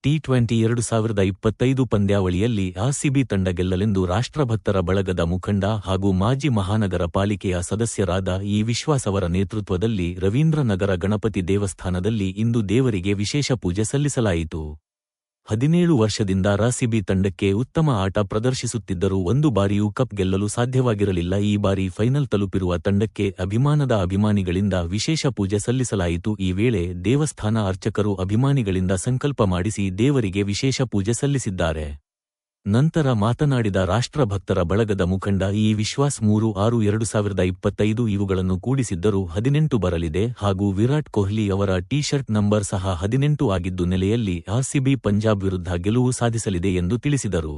T20 2025 ಪಂದ್ಯಾವಳಿಯಲ್ಲಿ RCB ತಂಡ ಗೆಲ್ಲಲೆಂದು ರಾಷ್ಟ್ರಭಕ್ತರ ಬಳಗದ ಮುಖಂಡ ಹಾಗೂ ಮಾಜಿ ಮಹಾನಗರ ಪಾಲಿಕೆಯ ಸದಸ್ಯರಾದ ಇ ವಿಶ್ವಾಸ್ ಅವರ ನೇತೃತ್ವದಲ್ಲಿ ರವೀಂದ್ರನಗರ ಗಣಪತಿ ದೇವಸ್ಥಾನದಲ್ಲಿ ಇಂದು ದೇವರಿಗೆ ವಿಶೇಷ ಪೂಜೆ ಸಲ್ಲಿಸಲಾಯಿತು. 17 ವರ್ಷದಿಂದ ಆರ್ಸಿಬಿ ತಂಡಕ್ಕೆ ಉತ್ತಮ ಆಟ ಪ್ರದರ್ಶಿಸುತ್ತಿದ್ದರೂ ಒಂದು ಬಾರಿಯೂ ಕಪ್ ಗೆಲ್ಲಲು ಸಾಧ್ಯವಾಗಿರಲಿಲ್ಲ. ಈ ಬಾರಿ ಫೈನಲ್ ತಲುಪಿರುವ ತಂಡಕ್ಕೆ ಅಭಿಮಾನದ ಅಭಿಮಾನಿಗಳಿಂದ ವಿಶೇಷ ಪೂಜೆ ಸಲ್ಲಿಸಲಾಯಿತು. ಈ ವೇಳೆ ದೇವಸ್ಥಾನ ಅರ್ಚಕರು ಅಭಿಮಾನಿಗಳಿಂದ ಸಂಕಲ್ಪ ಮಾಡಿಸಿ ದೇವರಿಗೆ ವಿಶೇಷ ಪೂಜೆ ಸಲ್ಲಿಸಿದ್ದಾರೆ. ನಂತರ ಮಾತನಾಡಿದ ರಾಷ್ಟ್ರಭಕ್ತರ ಬಳಗದ ಮುಖಂಡ ಇ ವಿಶ್ವಾಸ್ 3-6-2025 ಇವುಗಳನ್ನು ಕೂಡಿಸಿದ್ದರೂ 18 ಬರಲಿದೆ ಹಾಗೂ ವಿರಾಟ್ ಕೊಹ್ಲಿ ಅವರ ಟಿ ಶರ್ಟ್ ನಂಬರ್ ಸಹ 18 ಆಗಿದ್ದು ನೆಲೆಯಲ್ಲಿ ಆರ್ಸಿಬಿ ಪಂಜಾಬ್ ವಿರುದ್ಧ ಗೆಲುವು ಸಾಧಿಸಲಿದೆ ಎಂದು ತಿಳಿಸಿದರು.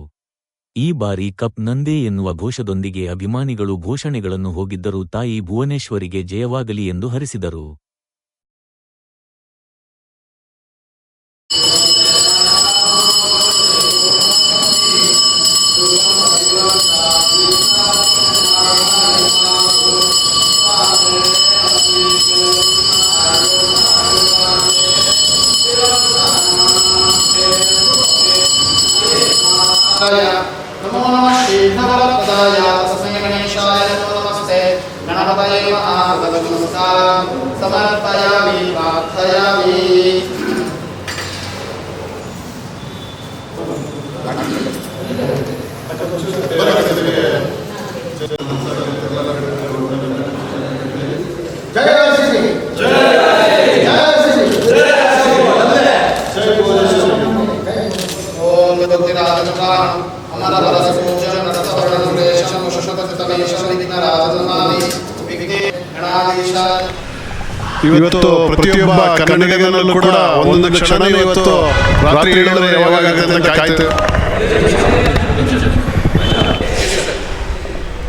ಈ ಬಾರಿ ಕಪ್ ನಂದೇ ಎನ್ನುವ ಘೋಷದೊಂದಿಗೆ ಅಭಿಮಾನಿಗಳು ಘೋಷಣೆಗಳನ್ನು ಹೋಗಿದ್ದರೂ ತಾಯಿ ಭುವನೇಶ್ವರಿಗೆ ಜಯವಾಗಲಿ ಎಂದು ಹರಿಸಿದರು. नमो नमः श्रीधरप्रदाय तस्मै गणेशाय नमो नमस्ते गणपतये महागणपतिनमस्कारं समर्पयामि प्रार्थयामि. जय श्री ಇವತ್ತು ಪ್ರತಿಯೊಬ್ಬ ಕನ್ನಡಿಗನಲ್ಲೂ ಕೂಡ ಒಂದೊಂದು ಕ್ಷಣ ಇವತ್ತು ರಾತ್ರಿ 7:30 ಯಾವಾಗುತ್ತೆ ಅಂತ ಕಾಯ್ತು.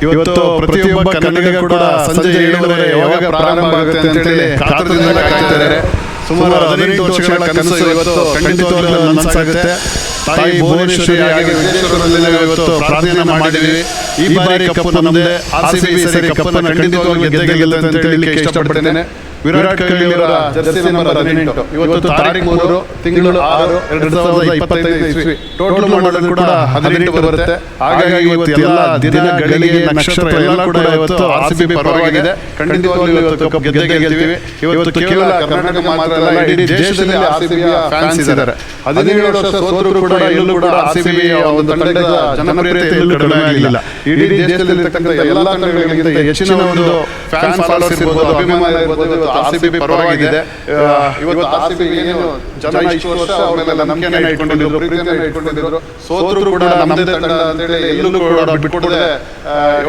ಇವತ್ತು ಪ್ರತಿಯೊಬ್ಬ ಕನ್ನಡಿಗ ಕೂಡ ಸಂಜೆ 7:30 ಯಾವಾಗ ಪ್ರಾರಂಭ ಆಗುತ್ತೆ ಅಂತೇಳಿ ಕಾತರದಿಂದ ಕಾಯ್ತಿದ್ದಾರೆ. ಸುಮಾರು 18 ವರ್ಷಗಳ ಕನಸು ಇವತ್ತು ಖಂಡಿತವಾಗ್ಲೂ ನನಸಾಗುತ್ತೆ. ತಾಯಿ ಭುವನೇಶ್ವರಿ ಹಾಗೆ ವಿಜಯಪುರದಲ್ಲಿ ಇವತ್ತು ಪ್ರಾರ್ಥನೆ ಮಾಡಿದ್ದೀವಿ. ಈ ಬಾರಿ ಕಪ್ ನಮ್ಮದೇ, ಆರ್ಸಿಬಿ ಸರಿ ಕಪ್ಪನ್ನು ಖಂಡಿತವಾಗ್ಲೂ ಗೆದ್ದೇ ಗೆಲ್ಲುತ್ತೆ ಅಂತ ಹೇಳಲಿಕ್ಕೆ ಇಷ್ಟಪಡ್ತೇನೆ. ವಿರಾಟ್ ಕೊಹ್ಲಿ ಅವರ ಜರ್ಸಿ ನಂಬರ್ 18 ಇವತ್ತು ತಾರೀಖು 3 ತಿಂಗಳು 6 2025 ಟೋಟಲ್ ಮಾಡಿದ್ರು ಕೂಡ 18 ಬರುತ್ತೆ. ಹಾಗಾಗಿ ಇವತ್ತು ಎಲ್ಲ ದಿನಗಳಿಗೆ ನಕ್ಷತ್ರ ಎಲ್ಲ ಕೂಡ ಇವತ್ತು ಆರ್ಸಿಬಿ ಪರವಾಗಿದೆ. ಖಂಡಿತವಾಗ್ಲೂ ಇವತ್ತು ಕಪ್ ಗೆದ್ದೇ ಗೆಲ್ತೀವಿ. ಇವತ್ತು ಕೇವಲ ಕರ್ನಾಟಕ ಮಾತ್ರ ಅಲ್ಲ, ಇಡೀ ದೇಶದಲ್ಲಿ ಆರ್ಸಿಬಿಯ ಫ್ಯಾನ್ಸ್ ಇದ್ದಾರೆ. 17 ವರ್ಷ ಸೋತರೂ ಕೂಡ ಎಲ್ಲೂ ಕೂಡ ಆರ್ಸಿಬಿಯ ಒಂದು ತಂಡದ ಜನಪ್ರಿಯತೆ ಎಲ್ಲೂ ಕಡಿಮೆ ಆಗಿಲ್ಲ. ಇಡೀ ದೇಶದಲ್ಲಿ ಇರತಕ್ಕಂಥ ಎಲ್ಲ ತಂಡಗಳಿಗಿಂತ ಹೆಚ್ಚಿನ ಒಂದು ಫ್ಯಾನ್ ಫಾಲೋವರ್ಸ್ ಇರ್ಬೋದು, ಅಭಿಮಾನ ಇರ್ಬೋದು, ಆರ್ಸಿಬಿ ಪರವಾಗಿದೆ. ಇವತ್ತು ಆರ್ಸಿಬಿ ಏನು ಜನ ಇಷ್ಟು ವರ್ಷ ಅವ್ರ ಮೇಲೆ ನಂಬಿಕೆಯನ್ನು ಇಟ್ಕೊಂಡಿದ್ರು, ಪ್ರೀತಿಯನ್ನು ಇಟ್ಕೊಂಡಿದ್ರು. ಸೋತರು ಕೂಡ ನಮ್ಮದೇ ತಂಡ ಅಂತೇಳಿ ಎಲ್ಲೂ ಕೂಡ ಬಿಟ್ಕೊಡದೆ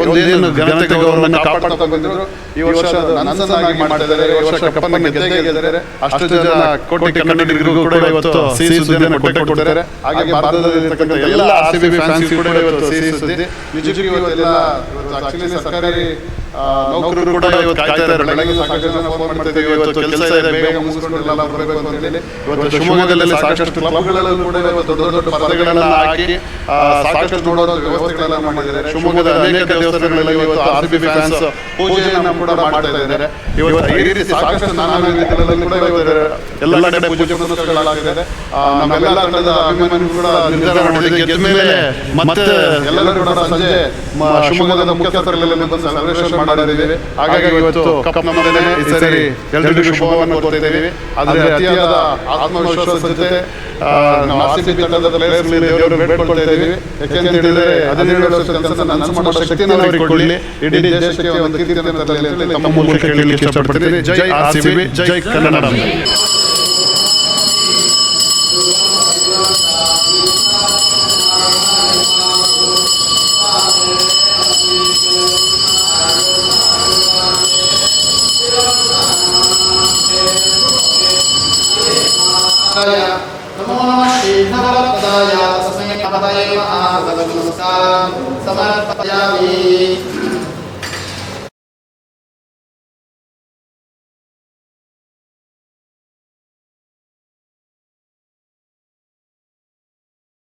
ಒಂದೇನು ಘನತೆ ಗೌರವವನ್ನು ಕಾಪಾಡ್ತಾ ಬಂದಿದ್ರು. ಈ ವರ್ಷ ನನ್ಸನ್ನಾಗಿ ಮಾಡ್ತಾ ಇದ್ದಾರೆ. ಈ ವರ್ಷ ಕಪ್ಪನ್ನು ಗೆದ್ದೇ ಗೆದ್ದಿದ್ದಾರೆ. ಅಷ್ಟು ಜನ ಕೋಟಿ ಕನ್ನಡಿಗರಿಗೂ ಕೂಡ ಇವತ್ತು ಸಿಹಿ ಸುದ್ದಿಯನ್ನು ಕೊಟ್ಟಿದ್ದಾರೆ. ಹಾಗೆ ಭಾರತದಲ್ಲಿರ್ತಕ್ಕಂಥ ಎಲ್ಲ ಆರ್ಸಿಬಿ ಫ್ಯಾನ್ಸ್ ಕೂಡ ಇವತ್ತು ಸಿಹಿ ಸುದ್ದಿ. ನಿಜಕ್ಕೂ ಇವತ್ತೆಲ್ಲ ಆಕ್ಚುಲಿ ಸರ್ಕಾರಿ ನೌಕರರು ಕೂಡ ಇವತ್ತು ಕಾಯ್ತಾ ಇದ್ದಾರೆ. ಬೆಳಗ್ಗೆ ಸಾಕಷ್ಟು ಜನ ಫೋನ್ ಮಾಡ್ತಿದ್ದೀವಿ, ಇವತ್ತು ಕೆಲಸ ಇದೆ, ಬೇಗ ಮುಗಿಸ್ಕೊಂಡು ಎಲ್ಲ ಬರಬೇಕು ಅಂತ ಹೇಳಿ. ಇವತ್ತು ಶಿವಮೊಗ್ಗದಲ್ಲಿ ಸಾಕಷ್ಟು ಕ್ಲಬ್ಗಳಲ್ಲೂ ಕೂಡ ಇವತ್ತು ದೊಡ್ಡ ದೊಡ್ಡ ಪರದೆಗಳೆಲ್ಲ ಹಾಕಿ ಸಾಕಷ್ಟು ನೋಡೋ ವ್ಯವಸ್ಥೆಗಳೆಲ್ಲ ಮಾಡಿದ್ದಾರೆ. ಶಿವಮೊಗ್ಗದ ಅನೇಕ ದೇವಸ್ಥಾನಗಳಲ್ಲಿ ಇವತ್ತು ಆರ್ಸಿಬಿ ಫ್ಯಾನ್ಸ್ ಪೂಜೆಯನ್ನು ಕೂಡ ಮಾಡ್ತಾ ಇದ್ದಾರೆ. ಇವತ್ತು ಈ ರೀತಿ ಸಾಕಷ್ಟು ನಾನಾ ರೀತಿಗಳಲ್ಲಿ ಕೂಡ ಎಲ್ಲ ಕಡೆ ಪೂಜೆ ಪುನಸ್ಕಾರಗಳಾಗಿದೆ. ನಮ್ಮೆಲ್ಲ ತಂಡದ ಅಭಿಮಾನಿಗಳು ಕೂಡ ನಿರ್ಧಾರ ಮಾಡಿದ್ದೀವಿ, ಗೆದ್ದ ಮೇಲೆ ಮತ್ತೆ ಎಲ್ಲರೂ ಕೂಡ ಸಂಜೆ ಶಿವಮೊಗ್ಗದ ಮುಖ್ಯಸ್ಥರಲ್ಲಿ ಬಂದು ಸೆಲೆಬ್ರೇಷನ್ ಮಾಡಿದ್ದೀವಿ. ಹಾಗಾಗಿ ಇವತ್ತು ಕಪ್ ನಮ್ಮದೇ. ಈ ಸರಿ ಎಲ್ಲರಿಗೂ ಶುಭವನ್ನು ಕೋರ್ತಿದ್ದೀವಿ. ಆದರೆ ಅತಿಯಾದ ಆತ್ಮವಿಶ್ವಾಸ ಜೊತೆ ಆರ್ಸಿಬಿ ತಂಡದ ಪ್ಲೇಯರ್ಸ್ ದೇವರು ಬೇಡ್ಕೊಳ್ತಾ ಇದ್ದೀವಿ. ಯಾಕೆಂತ ಹೇಳಿದ್ರೆ 17 ವರ್ಷದ ಕೆಲಸ ನನಸು ಮಾಡೋ ಶಕ್ತಿಯನ್ನು ಅವರಿಗೆ ಕೊಡಲಿ, ಇಡೀ ದೇಶಕ್ಕೆ ಒಂದು ಕೀರ್ತಿಯನ್ನು ತರಲಿ ಅಂತ ತಮ್ಮ ಮೂಲಕ ಹೇಳಲಿಕ್ಕೆ ಇಷ್ಟಪಡ್ತೀನಿ. ಜೈ ಆರ್ಸಿಬಿ, ಜೈ ಕನ್ನಡ. नमो नमः श्रीधरप्रदाय तस्मै गणपतये महागणपतिनमस्कारं समर्पयामि.